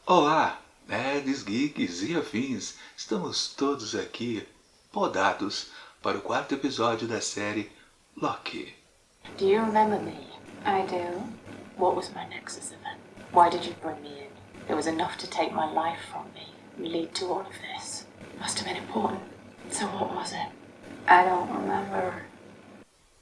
Olá, nerds, geeks e afins, estamos todos aqui, podados, para o quarto episódio da série Loki. Do you remember me? I do. What was my Nexus event? Why did you bring me in? There was enough to take my life from me, lead to all of this. Must have been important. So what was it? I don't remember.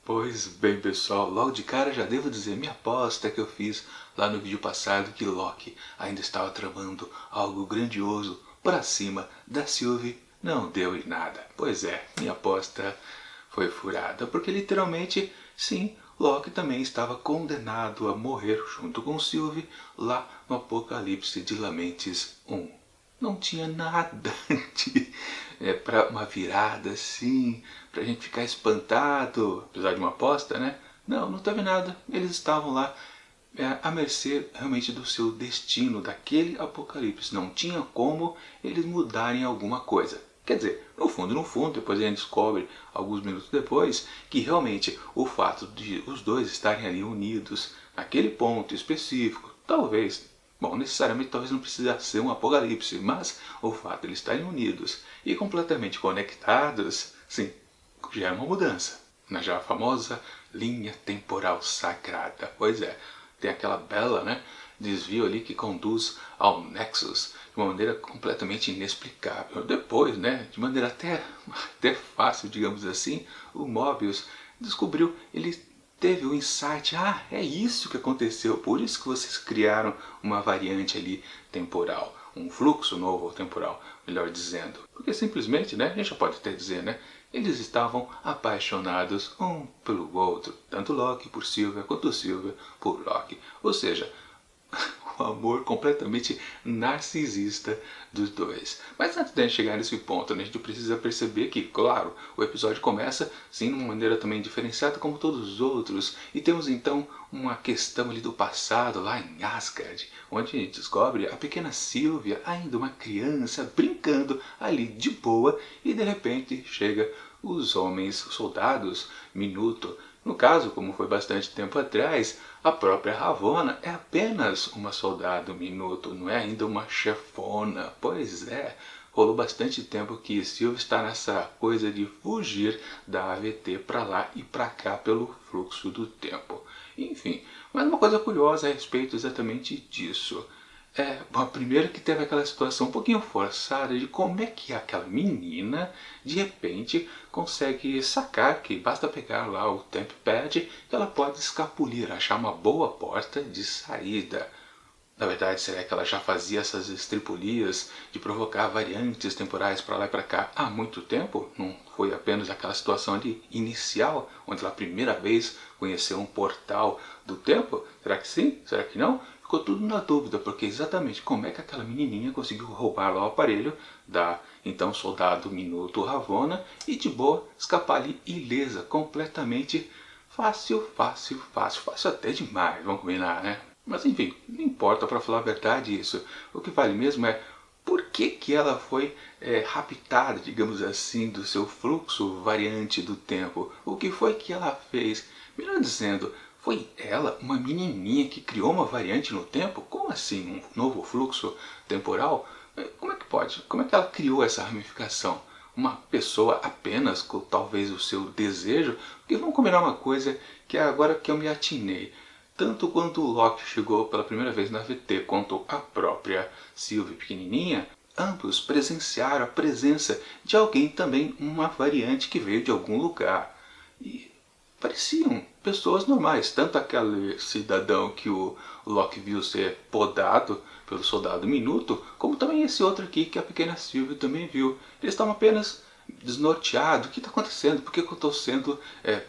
Pois bem, pessoal, logo de cara já devo dizer, minha aposta que eu fiz lá no vídeo passado que Loki ainda estava tramando algo grandioso para cima da Sylvie, não deu em nada. Pois é, minha aposta foi furada, porque literalmente, sim, Loki também estava condenado a morrer junto com Sylvie lá no Apocalipse de Lamentes 1. Não tinha nada para uma virada assim, pra gente ficar espantado, apesar de uma aposta, né? Não teve nada. Eles estavam lá à mercê realmente do seu destino, daquele apocalipse. Não tinha como eles mudarem alguma coisa. Quer dizer, no fundo, depois a gente descobre, alguns minutos depois, que realmente o fato de os dois estarem ali unidos, naquele ponto específico, talvez, bom, necessariamente talvez não precisasse ser um apocalipse, mas o fato de eles estarem unidos e completamente conectados, sim, gera uma mudança. Na já famosa linha temporal sagrada. Pois é, tem aquela bela, né, desvio ali que conduz ao Nexus de uma maneira completamente inexplicável. Depois, né, de maneira até fácil, digamos assim, o Mobius descobriu, ele teve o insight, é isso que aconteceu, por isso que vocês criaram uma variante ali temporal, um fluxo novo temporal, melhor dizendo. Porque simplesmente, né, a gente já pode até dizer, né, eles estavam apaixonados um pelo outro, tanto Loki por Sylvia quanto Sylvia por Loki. Ou seja, o amor completamente narcisista dos dois. Mas antes de a gente chegar nesse ponto, né, a gente precisa perceber que, claro, o episódio começa sim de uma maneira também diferenciada como todos os outros. E temos então uma questão ali do passado, lá em Asgard, onde a gente descobre a pequena Sylvia, ainda uma criança, brincando ali de boa, e de repente chega os homens, os soldados, Minuto. No caso, como foi bastante tempo atrás, a própria Ravonna é apenas uma soldado Minuto, não é ainda uma chefona. Pois é, rolou bastante tempo que Sylvie está nessa coisa de fugir da AVT para lá e para cá pelo fluxo do tempo. Enfim, mas uma coisa curiosa a respeito exatamente disso. Bom, primeiro que teve aquela situação um pouquinho forçada de como é que aquela menina, de repente, consegue sacar que basta pegar lá o temp pad que ela pode escapulir, achar uma boa porta de saída. Na verdade, será que ela já fazia essas estripulias de provocar variantes temporais para lá e para cá há muito tempo? Não foi apenas aquela situação ali inicial, onde ela a primeira vez conheceu um portal do tempo? Será que sim? Será que não? Ficou tudo na dúvida, porque exatamente como é que aquela menininha conseguiu roubar lá o aparelho da então soldado Minuto Ravonna e de boa escapar ali ilesa, completamente fácil até demais, vamos combinar, né? Mas enfim, não importa, para falar a verdade isso. O que vale mesmo é por que ela foi raptada, digamos assim, do seu fluxo variante do tempo. O que foi que ela fez? Melhor dizendo, foi ela, uma menininha, que criou uma variante no tempo? Como assim, um novo fluxo temporal? Como é que pode? Como é que ela criou essa ramificação? Uma pessoa apenas com talvez o seu desejo? Porque vamos combinar uma coisa que é agora que eu me atinei. Tanto quando o Loki chegou pela primeira vez na VT, quanto a própria Sylvie pequenininha, ambos presenciaram a presença de alguém também, uma variante que veio de algum lugar. E pareciam pessoas normais, tanto aquele cidadão que o Loki viu ser podado pelo soldado Minuto, como também esse outro aqui que a pequena Sylvie também viu. Eles estavam apenas desnorteados. O que está acontecendo? Por que eu estou sendo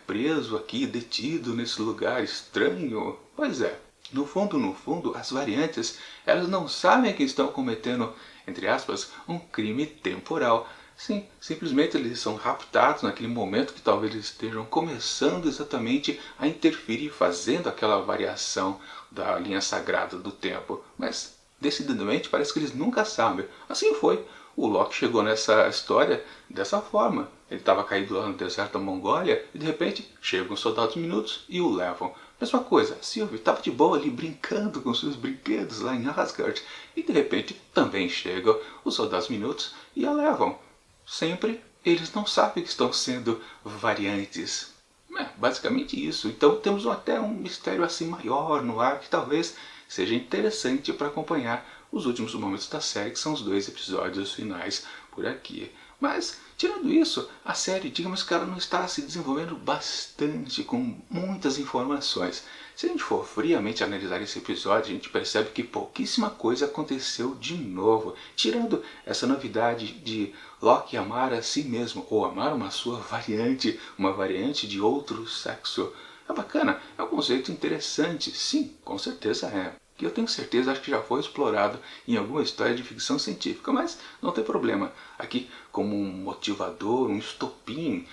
preso aqui, detido nesse lugar estranho? Pois é, no fundo, as variantes, elas não sabem que estão cometendo, entre aspas, um crime temporal. Sim, simplesmente eles são raptados naquele momento que talvez eles estejam começando exatamente a interferir, fazendo aquela variação da linha sagrada do tempo. Mas, decididamente, parece que eles nunca sabem. Assim foi. O Loki chegou nessa história dessa forma. Ele estava caído lá no deserto da Mongólia e de repente chegam os soldados Minutos e o levam. Mesma coisa, Sylvie estava de boa ali brincando com seus brinquedos lá em Asgard e de repente também chegam os soldados minutos e a levam. Sempre eles não sabem que estão sendo variantes. É basicamente isso. Então temos até um mistério assim maior no ar que talvez seja interessante para acompanhar os últimos momentos da série, que são os 2 episódios finais por aqui. Mas, tirando isso, a série, digamos que ela não está se desenvolvendo bastante, com muitas informações. Se a gente for friamente analisar esse episódio, a gente percebe que pouquíssima coisa aconteceu de novo, tirando essa novidade de Loki amar a si mesmo, ou amar uma variante de outro sexo. É bacana, é um conceito interessante, sim, com certeza é. Que eu tenho certeza, acho que já foi explorado em alguma história de ficção científica, mas não tem problema. Aqui, como um motivador, um estopim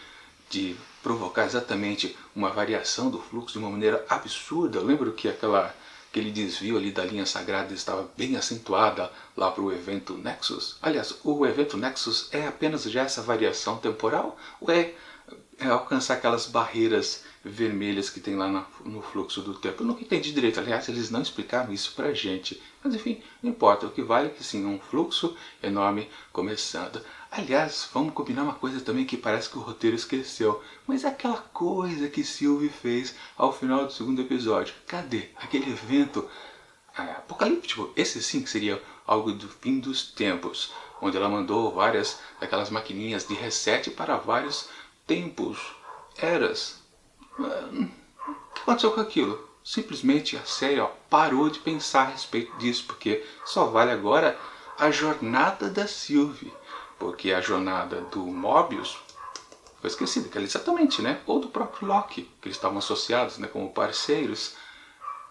de provocar exatamente uma variação do fluxo de uma maneira absurda. Eu lembro que aquele desvio ali da linha sagrada estava bem acentuada lá para o evento Nexus. Aliás, o evento Nexus é apenas já essa variação temporal ou é alcançar aquelas barreiras vermelhas que tem lá no fluxo do tempo? Eu nunca entendi direito, aliás, eles não explicaram isso pra gente. Mas enfim, não importa, o que vale é que sim, um fluxo enorme começando. Aliás, vamos combinar uma coisa também que parece que o roteiro esqueceu, mas é aquela coisa que Sylvie fez ao final do 2º episódio. Cadê aquele evento apocalíptico? Esse sim que seria algo do fim dos tempos, onde ela mandou várias daquelas maquininhas de reset para vários tempos, eras. O que aconteceu com aquilo? Simplesmente a série parou de pensar a respeito disso, porque só vale agora a jornada da Sylvie, porque a jornada do Mobius foi esquecida, que é exatamente, né? Ou do próprio Loki, que eles estavam associados, né, como parceiros.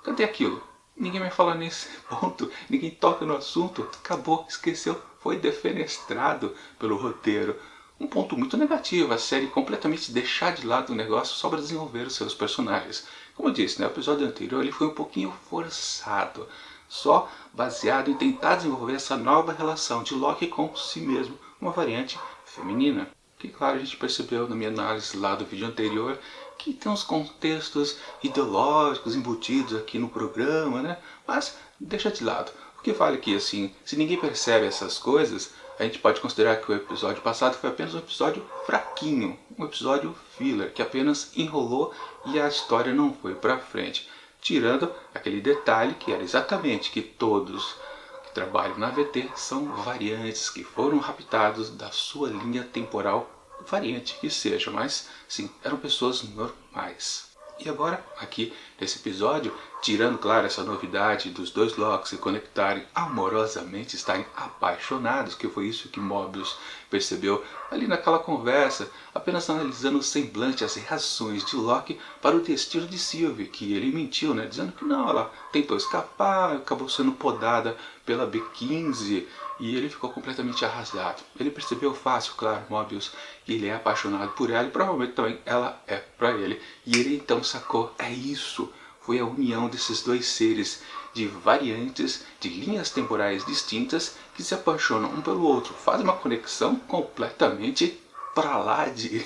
Cadê aquilo? Ninguém vai falar nesse ponto, ninguém toca no assunto, acabou, esqueceu, foi defenestrado pelo roteiro. Um ponto muito negativo, a série completamente deixar de lado o negócio só para desenvolver os seus personagens. Como eu disse, né, o episódio anterior ele foi um pouquinho forçado, só baseado em tentar desenvolver essa nova relação de Loki com si mesmo, uma variante feminina. Que claro, a gente percebeu na minha análise lá do vídeo anterior que tem uns contextos ideológicos embutidos aqui no programa, né? Mas deixa de lado. O que vale aqui, assim, se ninguém percebe essas coisas, a gente pode considerar que o episódio passado foi apenas um episódio fraquinho, um episódio filler, que apenas enrolou e a história não foi pra frente. Tirando aquele detalhe que era exatamente que todos que trabalham na VT são variantes que foram raptados da sua linha temporal, variante que seja, mas sim, eram pessoas normais. E agora, aqui nesse episódio, tirando, claro, essa novidade dos 2 Locks se conectarem amorosamente, estarem apaixonados, que foi isso que Mobius percebeu ali naquela conversa, apenas analisando o semblante, as reações de Loki para o destino de Sylvie, que ele mentiu, né, dizendo que não, ela tentou escapar, acabou sendo podada pela B15, e ele ficou completamente arrasado. Ele percebeu fácil, claro, Mobius, que ele é apaixonado por ela e provavelmente também ela é para ele. E ele então sacou, é isso, foi a união desses 2 seres de variantes, de linhas temporais distintas que se apaixonam um pelo outro. Faz uma conexão completamente para lá de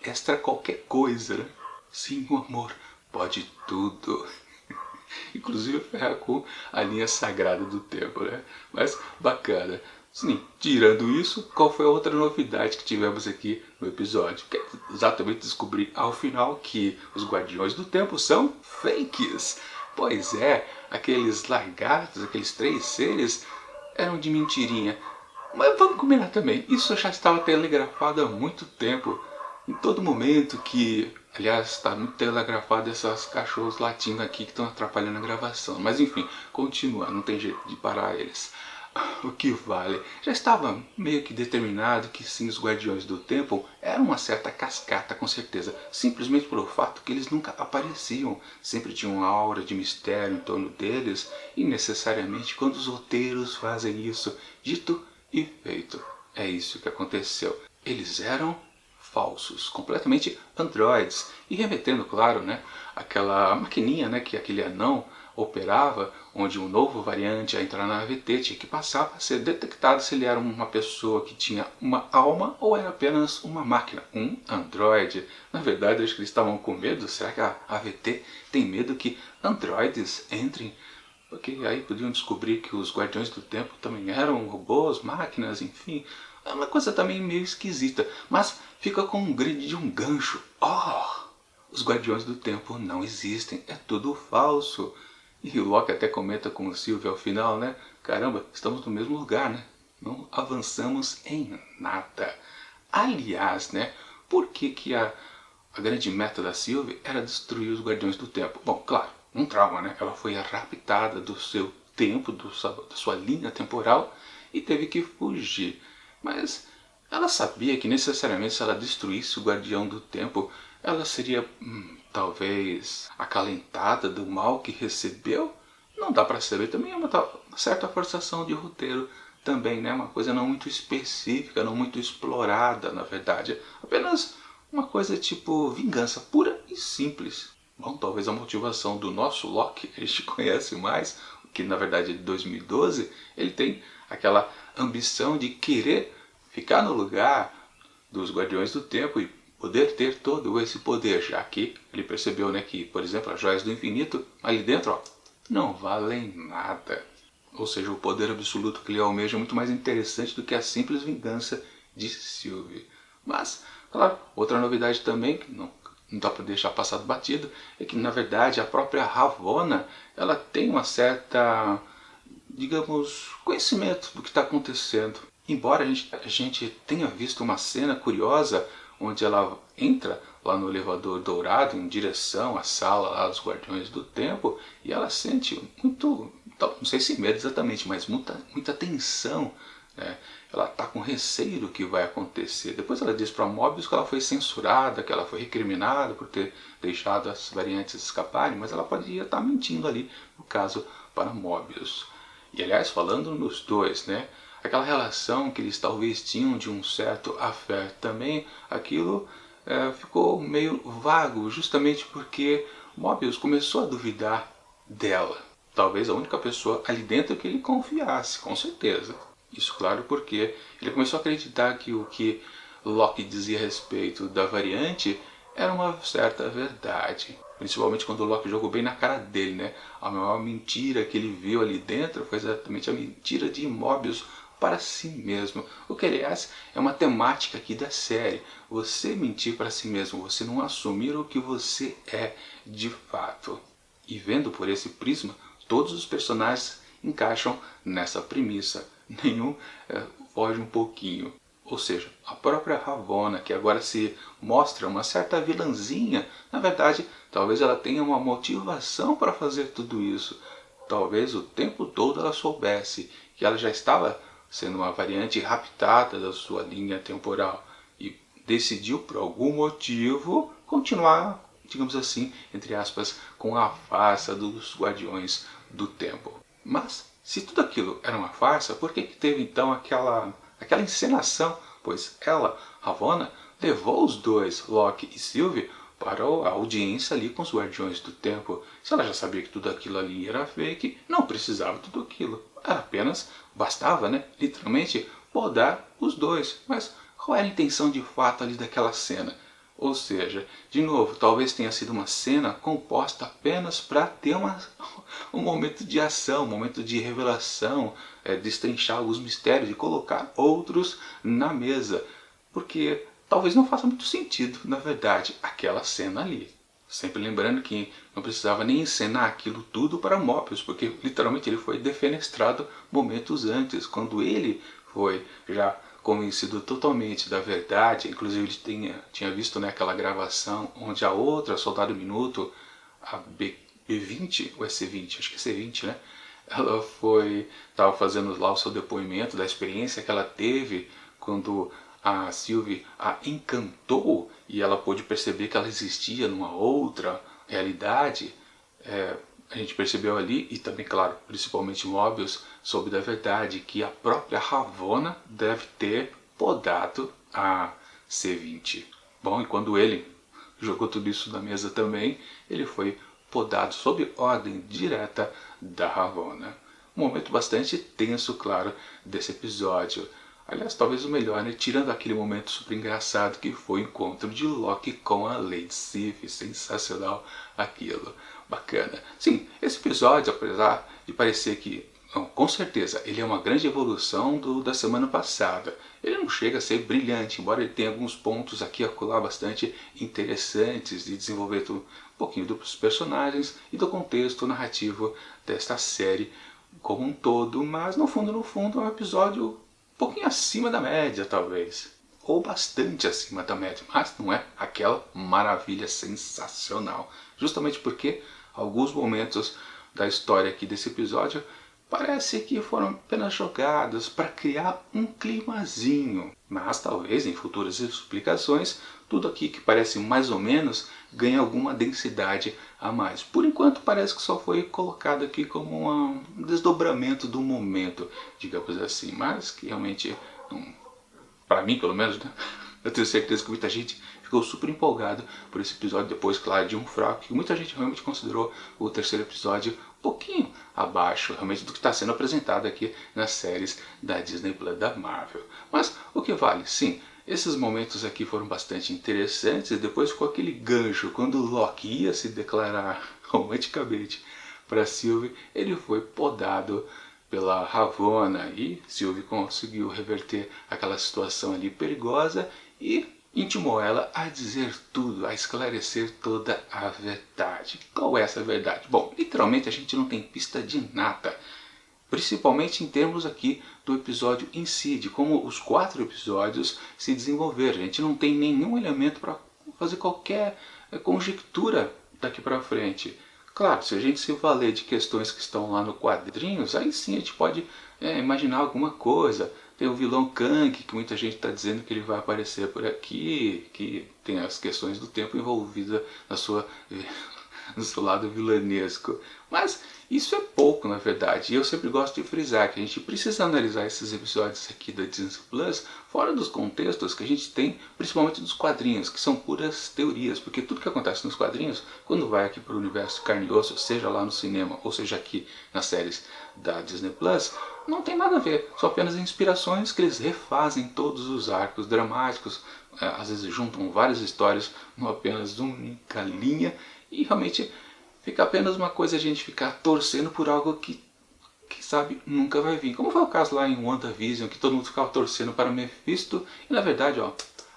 extra qualquer coisa, né? Sim, o amor pode tudo. Inclusive ferrar com a linha sagrada do tempo, né? Mas bacana. Sim, tirando isso, qual foi a outra novidade que tivemos aqui no episódio? Que é exatamente descobrir ao final que os Guardiões do Tempo são fakes. Pois é, aqueles lagartos, aqueles 3 seres, eram de mentirinha. Mas vamos combinar também, isso já estava telegrafado há muito tempo. Em todo momento que... Aliás, está muito telegrafado esses cachorros latindo aqui que estão atrapalhando a gravação. Mas enfim, continua, não tem jeito de parar eles. O que vale? Já estava meio que determinado que sim, os Guardiões do Tempo eram uma certa cascata, com certeza. Simplesmente pelo fato que eles nunca apareciam. Sempre tinham uma aura de mistério em torno deles. E necessariamente quando os roteiros fazem isso, dito e feito. É isso que aconteceu. Eles eram falsos, completamente androides, e remetendo, claro, né, aquela maquininha, né, que aquele anão, operava, onde um novo variante a entrar na AVT tinha que passar para ser detectado se ele era uma pessoa que tinha uma alma ou era apenas uma máquina, um androide. Na verdade, acho que eles estavam com medo. Será que a AVT tem medo que androides entrem? Porque aí podiam descobrir que os Guardiões do Tempo também eram robôs, máquinas, enfim. É uma coisa também meio esquisita, mas fica com um grande de um gancho. Oh! Os Guardiões do Tempo não existem, é tudo falso. E o Loki até comenta com o Sylvie ao final, né? Caramba, estamos no mesmo lugar, né? Não avançamos em nada. Aliás, né? Por que a grande meta da Sylvie era destruir os Guardiões do Tempo? Bom, claro, um trauma, né? Ela foi raptada do seu tempo, da sua linha temporal e teve que fugir. Mas ela sabia que necessariamente se ela destruísse o Guardião do Tempo, ela seria talvez acalentada do mal que recebeu? Não dá para saber. Também é uma certa forçação de roteiro também, né? Uma coisa não muito específica, não muito explorada, na verdade. Apenas uma coisa tipo vingança pura e simples. Bom, talvez a motivação do nosso Loki, que a gente conhece mais, que na verdade é de 2012, ele tem aquela ambição de querer ficar no lugar dos Guardiões do Tempo e poder ter todo esse poder, já que ele percebeu, né, que, por exemplo, as joias do infinito ali dentro, ó, não valem nada. Ou seja, o poder absoluto que ele almeja é muito mais interessante do que a simples vingança de Sylvie. Mas, claro, outra novidade também, que não dá para deixar passado batido, é que na verdade a própria Ravonna, ela tem uma certa, digamos, conhecimento do que está acontecendo. Embora a gente tenha visto uma cena curiosa onde ela entra lá no elevador dourado em direção à sala lá dos Guardiões do Tempo e ela sente muito, não sei se medo exatamente, mas muita tensão, né? Ela está com receio do que vai acontecer. Depois ela diz para Mobius que ela foi censurada, que ela foi recriminada por ter deixado as variantes escaparem, mas ela podia estar mentindo ali, no caso, para Mobius. E aliás, falando nos dois, né? Aquela relação que eles talvez tinham de um certo afeto também, aquilo ficou meio vago, justamente porque Mobius começou a duvidar dela. Talvez a única pessoa ali dentro que ele confiasse, com certeza. Isso, claro, porque ele começou a acreditar que o que Loki dizia a respeito da variante era uma certa verdade. Principalmente quando o Loki jogou bem na cara dele, né? A maior mentira que ele viu ali dentro foi exatamente a mentira de Mobius para si mesmo. O que, aliás, é uma temática aqui da série. Você mentir para si mesmo, você não assumir o que você é de fato. E vendo por esse prisma, todos os personagens encaixam nessa premissa. Nenhum foge um pouquinho. Ou seja, a própria Ravonna, que agora se mostra uma certa vilãzinha, na verdade, talvez ela tenha uma motivação para fazer tudo isso. Talvez o tempo todo ela soubesse que ela já estava sendo uma variante raptada da sua linha temporal e decidiu, por algum motivo, continuar, digamos assim, entre aspas, com a farsa dos Guardiões do Tempo. Mas, se tudo aquilo era uma farsa, por que teve então aquela encenação? Pois ela, Ravonna, levou os dois, Loki e Sylvie, para a audiência ali com os Guardiões do Tempo. Se ela já sabia que tudo aquilo ali era fake, não precisava de tudo aquilo. Era apenas, bastava, né, literalmente, podar os dois. Mas qual era a intenção de fato ali daquela cena? Ou seja, de novo, talvez tenha sido uma cena composta apenas para ter um momento de ação, um momento de revelação, destrinchar alguns mistérios e colocar outros na mesa. Porque talvez não faça muito sentido, na verdade, aquela cena ali. Sempre lembrando que não precisava nem encenar aquilo tudo para Mobius, porque literalmente ele foi defenestrado momentos antes, quando ele foi já convencido totalmente da verdade. Inclusive ele tinha visto, né, aquela gravação onde a outra Soldado Minuto, a B20 ou é C20, acho que é C20, né? Ela estava fazendo lá o seu depoimento da experiência que ela teve quando a Sylvie a encantou e ela pôde perceber que ela existia numa outra realidade. A gente percebeu ali, e também, claro, principalmente Mobius, soube da verdade que a própria Ravonna deve ter podado a C20. Bom, e quando ele jogou tudo isso na mesa também, ele foi podado sob ordem direta da Ravonna. Um momento bastante tenso, claro, desse episódio. Aliás, talvez o melhor, né? Tirando aquele momento super engraçado que foi o encontro de Loki com a Lady Sif. Sensacional aquilo. Bacana. Sim, esse episódio, apesar de parecer que, não, com certeza, ele é uma grande evolução da semana passada. Ele não chega a ser brilhante, embora ele tenha alguns pontos aqui e acolá bastante interessantes de desenvolver um pouquinho dos personagens e do contexto narrativo desta série como um todo, mas no fundo é um episódio um pouquinho acima da média, talvez. Ou bastante acima da média, mas não é aquela maravilha sensacional. Justamente porque alguns momentos da história aqui desse episódio parece que foram apenas jogados para criar um climazinho. Mas talvez em futuras explicações, tudo aqui que parece mais ou menos ganhe alguma densidade a mais. Por enquanto parece que só foi colocado aqui como um desdobramento do momento, digamos assim. Mas que realmente, para mim pelo menos, né? Eu tenho certeza que muita gente ficou super empolgado por esse episódio, depois, claro, de um fraco, que muita gente realmente considerou o terceiro episódio um pouquinho abaixo, realmente, do que está sendo apresentado aqui nas séries da Disney Plus, da Marvel. Mas, o que vale, sim, esses momentos aqui foram bastante interessantes, e depois ficou aquele gancho, quando o Loki ia se declarar romanticamente para Sylvie, ele foi podado pela Ravonna, e Sylvie conseguiu reverter aquela situação ali perigosa e intimou ela a dizer tudo, a esclarecer toda a verdade. Qual é essa verdade? Bom, literalmente a gente não tem pista de nada, principalmente em termos aqui do episódio em si, de como os 4 episódios se desenvolveram. A gente não tem nenhum elemento para fazer qualquer conjectura daqui para frente. Claro, se a gente se valer de questões que estão lá no quadrinhos, aí sim a gente pode imaginar alguma coisa. Tem o vilão Kang, que muita gente está dizendo que ele vai aparecer por aqui, que tem as questões do tempo envolvidas no seu lado vilanesco. Mas isso é pouco, na verdade, e eu sempre gosto de frisar que a gente precisa analisar esses episódios aqui da Disney Plus fora dos contextos que a gente tem, principalmente dos quadrinhos, que são puras teorias, porque tudo que acontece nos quadrinhos, quando vai aqui para o universo carne e osso, seja lá no cinema ou seja aqui nas séries da Disney Plus, não tem nada a ver, são apenas inspirações que eles refazem todos os arcos dramáticos, às vezes juntam várias histórias numa apenas única linha, e realmente fica apenas uma coisa a gente ficar torcendo por algo que sabe, nunca vai vir. Como foi o caso lá em WandaVision, que todo mundo ficava torcendo para Mephisto, e na verdade,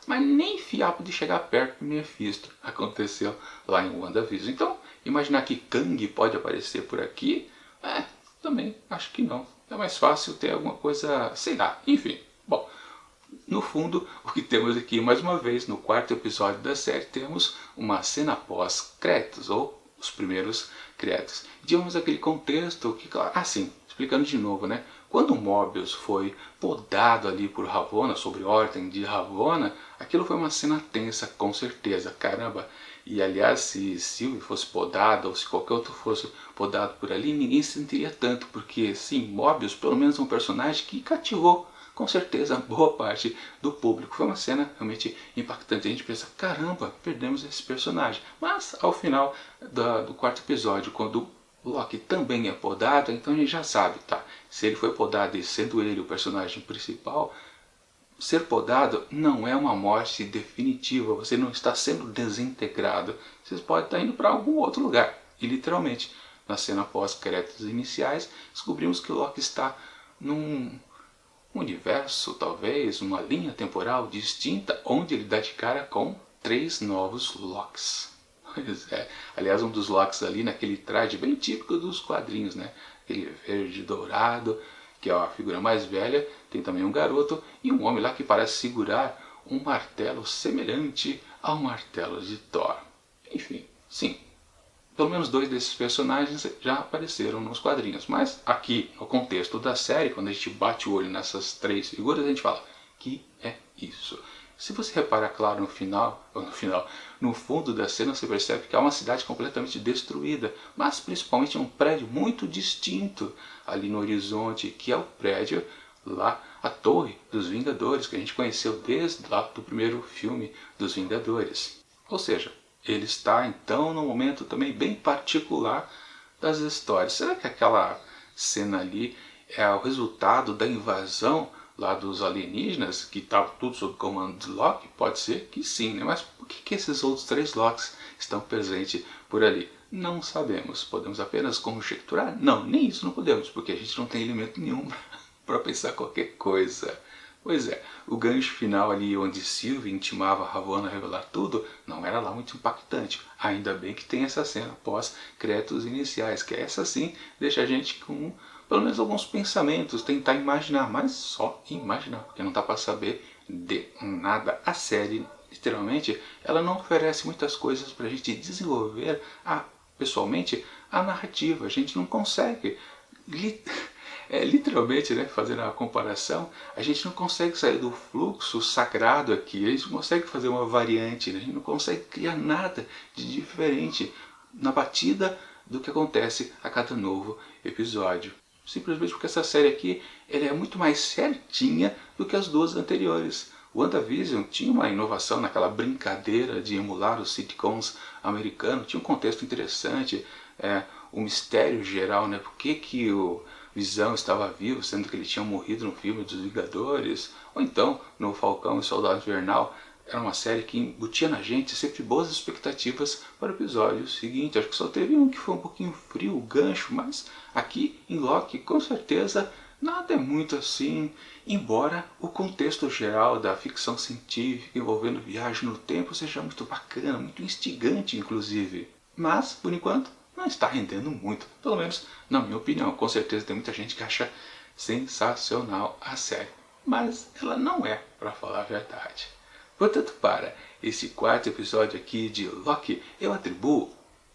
mas nem fiapo de chegar perto de Mephisto aconteceu lá em WandaVision. Então, imaginar que Kang pode aparecer por aqui, também acho que não. É mais fácil ter alguma coisa, sei lá, enfim. Bom, no fundo, o que temos aqui, mais uma vez, no 4º episódio da série, temos uma cena pós-créditos, ou os primeiros créditos. Tivemos aquele contexto que, sim, explicando de novo, né? Quando Mobius foi podado ali por Ravonna, sobre ordem de Ravonna, aquilo foi uma cena tensa, com certeza, caramba. E aliás, se Sylvie fosse podado, ou se qualquer outro fosse podado por ali, ninguém se sentiria tanto, porque sim, Mobius pelo menos é um personagem que cativou com certeza boa parte do público. Foi uma cena realmente impactante. A gente pensa, caramba, perdemos esse personagem. Mas ao final do 4º episódio, quando o Loki também é podado, então a gente já sabe, tá? Se ele foi podado e sendo ele o personagem principal, ser podado não é uma morte definitiva. Você não está sendo desintegrado. Você pode estar indo para algum outro lugar. E literalmente, na cena pós-créditos iniciais, descobrimos que o Loki está num universo, talvez, uma linha temporal distinta, onde ele dá de cara com 3 novos Locks. Pois é, aliás, um dos Locks ali naquele traje bem típico dos quadrinhos, né? Aquele verde dourado, que é a figura mais velha. Tem também um garoto e um homem lá que parece segurar um martelo semelhante ao martelo de Thor. Enfim, sim, pelo menos 2 desses personagens já apareceram nos quadrinhos, mas aqui no contexto da série, quando a gente bate o olho nessas 3 figuras, a gente fala, que é isso? Se você reparar, claro, no fundo da cena, você percebe que há uma cidade completamente destruída, mas principalmente um prédio muito distinto ali no horizonte, que é o prédio lá, a Torre dos Vingadores, que a gente conheceu desde lá do primeiro filme dos Vingadores. Ou seja, Ele está então num momento também bem particular das histórias. Será que aquela cena ali é o resultado da invasão lá dos alienígenas, que estava tudo sob comando de Loki? Pode ser que sim, né? Mas por que esses outros 3 Lokis estão presentes por ali? Não sabemos. Podemos apenas conjecturar? Não, nem isso não podemos, porque a gente não tem elemento nenhum para pensar qualquer coisa. Pois é, o gancho final ali onde Sylvie intimava Ravonna a revelar tudo não era lá muito impactante. Ainda bem que tem essa cena pós-créditos iniciais, que essa sim deixa a gente com pelo menos alguns pensamentos, tentar imaginar, mas só imaginar, porque não dá para saber de nada. A série, literalmente, ela não oferece muitas coisas para a gente desenvolver pessoalmente a narrativa. A gente não consegue literalmente, né, fazendo a comparação, a gente não consegue sair do fluxo sagrado aqui, a gente não consegue fazer uma variante, né? A gente não consegue criar nada de diferente na batida do que acontece a cada novo episódio. Simplesmente porque essa série aqui ela é muito mais certinha do que as duas anteriores. O WandaVision tinha uma inovação naquela brincadeira de emular os sitcoms americanos, tinha um contexto interessante, o mistério geral, né? Por que o Visão estava vivo, sendo que ele tinha morrido no filme dos Vingadores, ou então no Falcão e Soldado Invernal. Era uma série que embutia na gente sempre boas expectativas para o episódio seguinte. Acho que só teve um que foi um pouquinho frio, o gancho, mas aqui em Loki, com certeza, nada é muito assim, embora o contexto geral da ficção científica envolvendo viagem no tempo seja muito bacana, muito instigante, inclusive. Mas, por enquanto, não está rendendo muito, pelo menos na minha opinião. Com certeza tem muita gente que acha sensacional a série, mas ela não é, para falar a verdade. Portanto, para esse 4º episódio aqui de Loki, eu atribuo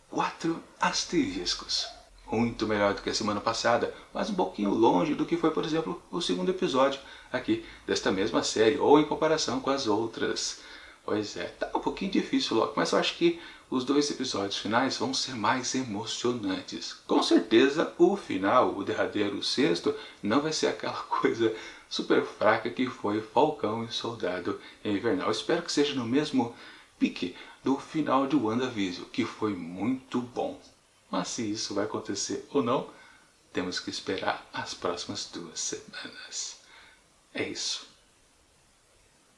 4 asteriscos. Muito melhor do que a semana passada, mas um pouquinho longe do que foi, por exemplo, o 2º episódio aqui desta mesma série, ou em comparação com as outras. Pois é, tá um pouquinho difícil, Loki, mas eu acho que os 2 episódios finais vão ser mais emocionantes. Com certeza o final, o derradeiro, o 6º, não vai ser aquela coisa super fraca que foi Falcão e Soldado Invernal. Espero que seja no mesmo pique do final de WandaVision, que foi muito bom. Mas se isso vai acontecer ou não, temos que esperar as próximas 2 semanas. É isso.